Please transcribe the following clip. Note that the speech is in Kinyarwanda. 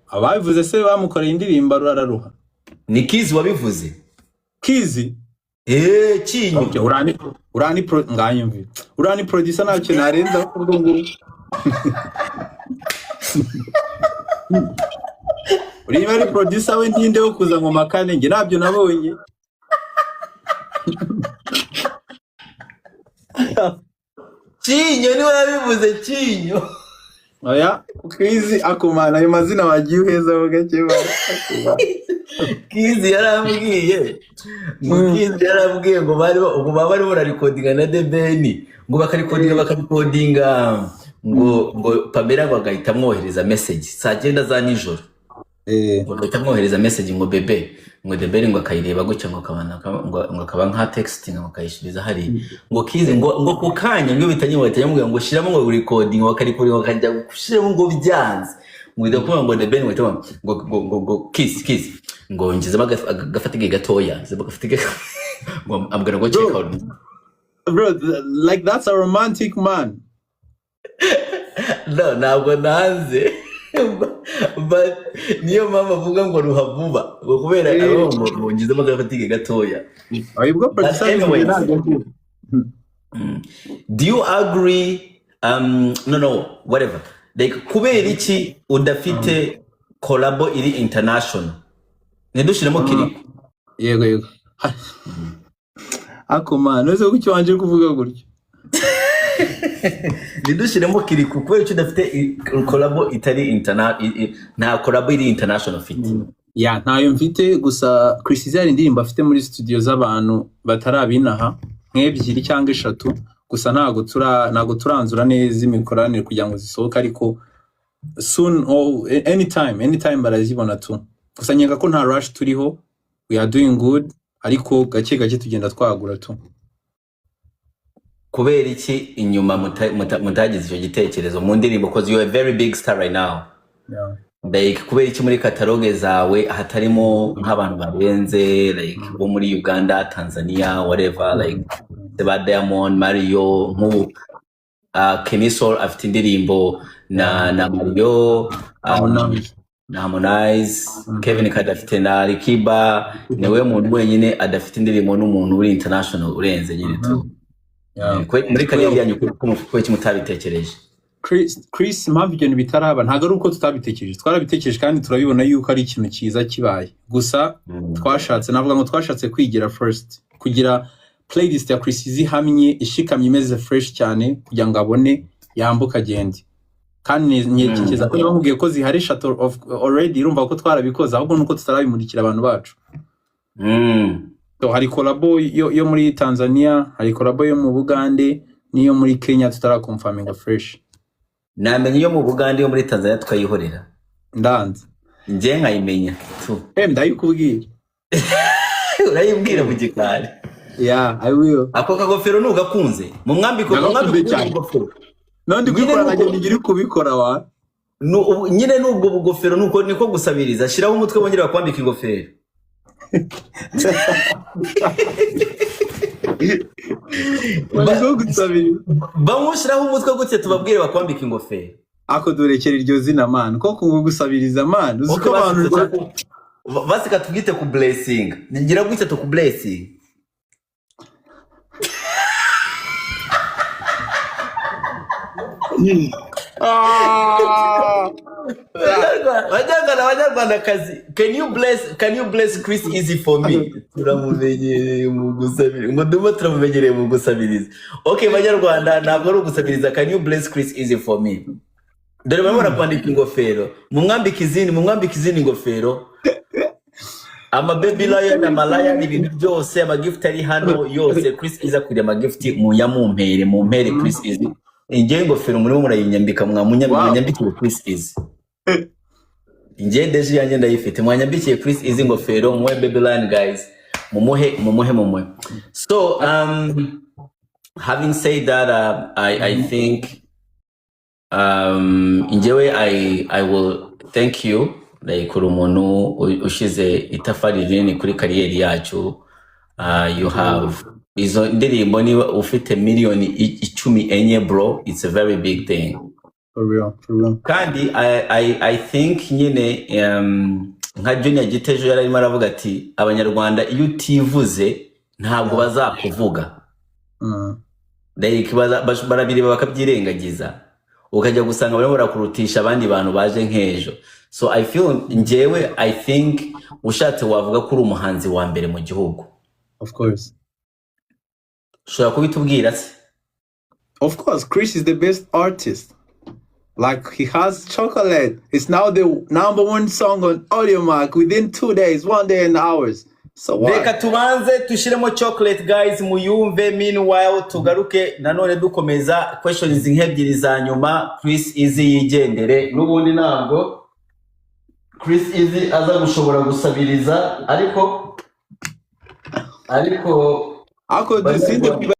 ababivuze se bamukoreye indirimbo ruraruha ni Kizi wabivuze Kizi kinyo okay urani nganyumvi urani producer nacyo narenza kubwo ngo uri bari producer we ntinde wo kuza ngo makane nge nabyo nabonye kinyo ni wabivuze kinyo oya Kizi akomana ayo mazina wagiye uheza ho gake ba Kizi yarambwiye ngo bari recordinga na theben ngo bakarikodinga ngo Pamela bagahita mwohereza message saa 9 za nijoro ngo bahita mwohereza message ngo bebe ngo theben ngo akayireba gutya ngo akaba nka texting ngo akayishiriza hari ngo Kizi ngo kukanya ngo bitanye ngo shiramo ngo recording bakarikodinga bakajya gushiramo ngo byanze mwida kuba ngo theben ngo Kizi ngo ngize bagafatige gatoya bagafatige ngo I'm gonna go check out bro like that's a romantic man no ntabwo nanze but niyo mama avuga ngo ruhavuba ngo kubera ngo ngize bagafatige gatoya ayibwo producer do you agree no whatever like kubera iki udafite collabo iri international nedushiremo kiriko yego akoma noze gucyo wanje kuvuga gutyo nedushiremo kiriko kubera iki udafite collabo itari international nta collabo iri international fit ya ntayo mfite gusa Chris yari indirimbo afite muri studio z'abantu batarabinaha nk'ebyiri cyangwa 3 gusa ntago turanzura neza imikoranire kugira ngo zisohoke ariko soon or anytime barazibona tu gusa nyenga ko nta rush turiho we are doing good ariko gake tugenda twagura tu kubera iki inyuma mutagize icyo gitekerezo mu ndirimbo because you are a very big star right now like kubera iki muri catalogue zawe hatarimo nk'abantu barenze like bo muri Uganda Tanzania whatever like the Diamond Mario mu Kenisol afite indirimbo na Mario na Harmonize Kevin kadafite na Rikiba newe muntu wenyine adafite indirimbo n'umuntu uri international urenze nyine tu muri kariyeri yanyu ko iki mutabitekereje Chris mpamvu ibyo bitaraba ntago ari uko tutabitekereje twarabitekereje kandi turabibona yuko ari ikintu cyiza kibaye gusa twashatse kwigira first kugira playlist ya Chris izihamye ishikamye imeze fresh cyane kugira ngo abone yambuka agende kandi nyerekeza ko bamubwiye ko zihari shuttle of already urumva ko twarabikoza ahubwo nuko tutarabimurikira abantu bacu so hari collabo yo muri Tanzania hari collabo yo mu Bugande niyo muri Kenya tutarakonfirminga fresh namenye yo mu Bugande yo muri Tanzania twayihorera ndanze nje nkayimenya tu ndayikubwira urayibwira mu gikari yeah I will ako kagofero nugakunze mu mwambiko kagofero nandi gukora nagende ngiri kubikora wa nyine nubwo bugofero nuko niko gusabiriza shiraho umutwe bongera bakwambika ingofero Bazo gusabiriza bamushiraho umutwe gutse tubabwire bakwambika ingofero ako durekera iryo zina man ko kungu gusabiriza man uzuko abantu basika tugite ku blessing ngira gutse to ku blessing Wajagana can you bless Chris easy for me turamumenyereye mu gusabiriza ngo Dumba turamumenyereye mu gusabiriza okay banyarwanda ntabwo ari ugusabiriza can you bless Chris easy for me dore bamara kwandika ingofero mu mwambika izindi ingofero ama baby lion na malaya n'ibintu byose ama gift ari hano yose Chris iza kuri ama gift mu mpere Chris easy inge ingofero muri murayinyambika mwanyambikiye Chris easy inge deje yanjye ndayifite mwanyambikiye Chris easy ingofero mwe baby lion guys mumuhe so having said that I think injewe I will thank you like kuri umuntu ushize itafari rinini kuri kariyeri yacu you have izo ndirimbo niba ufite miliyoni 10 enye bro it's a very big thing For real. Kandi I think nyine nka Junior Gitejo yararimo aravuga ati abanyarwanda iyo utivuze ntabwo bazakuvuga. Like barabireba bakabyirengagiza ukajya gusanga barimo barakurutisha abandi bantu baje nk'ejo. So I feel njyewe I think ushatse wavuga ko uri umuhanzi wa mbere mu gihugu. Of course. Ushobora kubitubwira se? Of course, Chris is the best artist. Like, he has Chocolate. It's now the #1 song on Audiomack within 2 days, 1 day and hours. So what? Reka tubanze tushiremo Chocolate guys muyumve, meanwhile tugaruke nanone dukomeza questions nk'ebyiri za nyuma. Chris Easy yigendere n'ubundi ntabwo Chris Easy aza gushobora gusabiriza ariko Ako dusinde